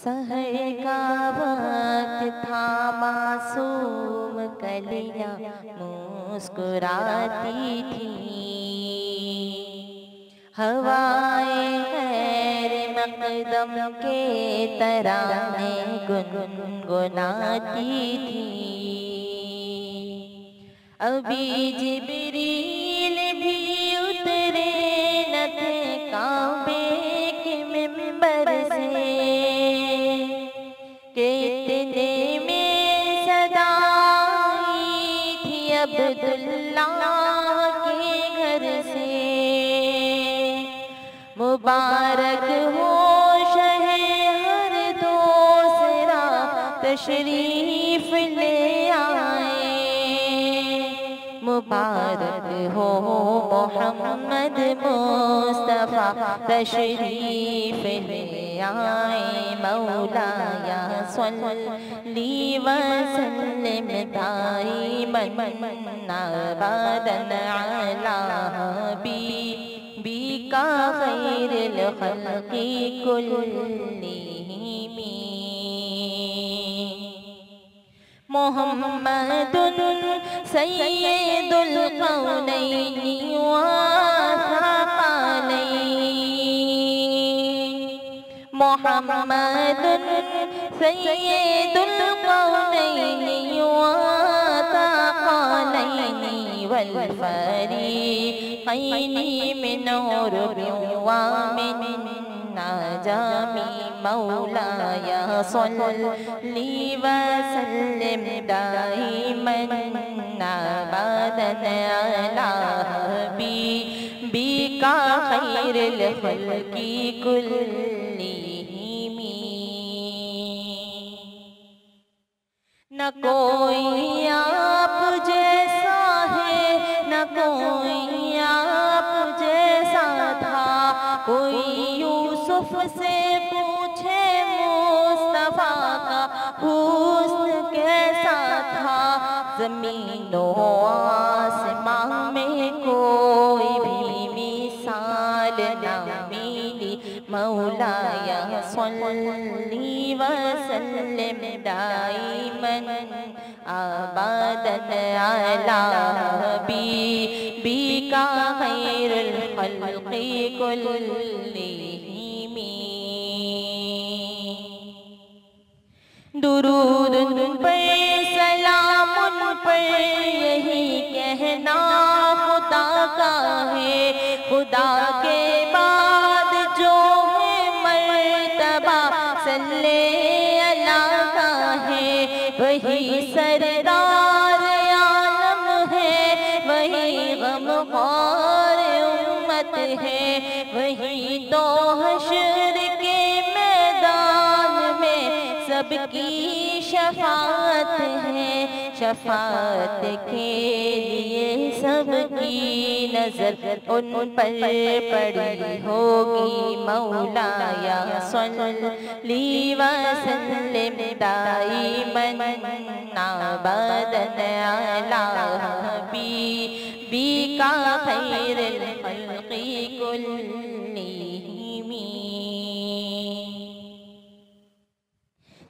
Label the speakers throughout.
Speaker 1: سحر کا وقت تھا معصوم کلیاں مسکراتی تھیں، ہوائیں خیر مقدم کے ترانے گنگناتی تھیں۔ ابھی جبریل بھی اترے نہ تھے کعبے کے منبر سے کہ اتنے میں صدا آئی تھی عبداللہ کے گھر سے، مبارک ہو شہ ہر دوسرا تشریف لے آئے، مبارک ہو محمد مصطفیٰ تشریف لے آئے، مولایا صلی وسلم دائما ابدا علی حبیبک خیر الخلق کلہم۔ محمد سید القونین والثقلین، محمد سید القونین والثقلین والفریقین من عرب ومن عجم، مولایا صلی وسلم دائما ابدا علی حبیبک خیر الخلق کلہم۔ نہ کوئی آپ جیسا ہے، نہ کوئی آپ جیسا تھا، کوئی یوسف سے پوچھے مصطفیٰ کا حسن کیسا تھا، زمین و آسمان میں کوئی بھی مثال نہ ملی، مولایا صلی وسلم دائما ابدا علی حبیبک خیر الخلق کلہم۔ درود ان پر سلام ان پر یہی کہنا خدا کا ہے، خدا کے بعد جو ہے مرتبہ صلی اللہ کا ہے، وہی سردار عالم ہے، وہی غمخوار امت ہے، وہی تو حشر کے میدان میں سب کی شفاعت ہے، شفاعت کے لیے سب کی نظر ان پر پڑی ہوگی، مولایا صلی وسلم دائما ابدا علی حبیبک خیر الخلق کلہم۔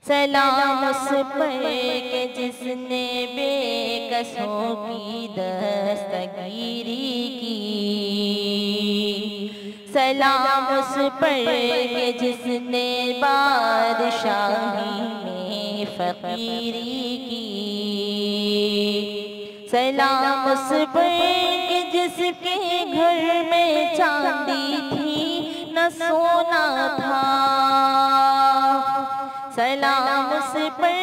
Speaker 1: سلام اس پر کہ جس نے بے کسوں کی دستگیری کی، سلام اس پر کہ جس نے بادشاہی میں فقیری کی، سلام اس پر کہ جس کے گھر میں چاندی تھی نہ سونا تھا، سلام اس پر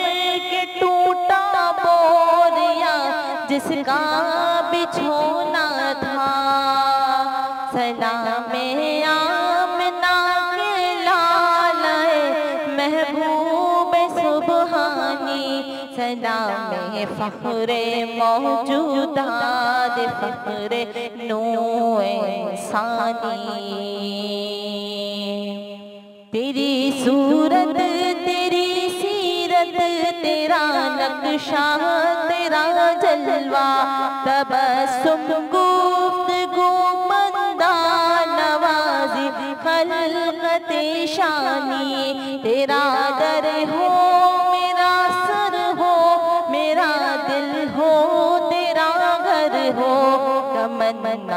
Speaker 1: کہ ٹوٹا بوریا جس کا بچھونا تھا، سلام آمنہ کے لالے محبوب سبحانی، سلام فخر موجودات فخر نوع انسانی، تیری صورت تیری سیرت تیرا نقشہ تیرا جلوہ، تبسم گفتگو بندہ نوازی خلقت شانی، تیرا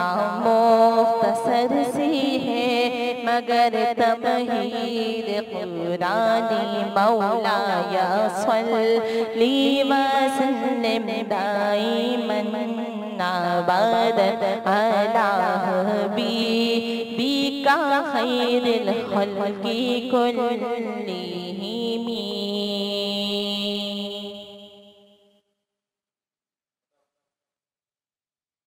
Speaker 1: نام مختصر سی ہے مگر تمہید قرآنی مولایا صلی وسلم دائماً ابدا علی حبیبک خیر الخلق کلہم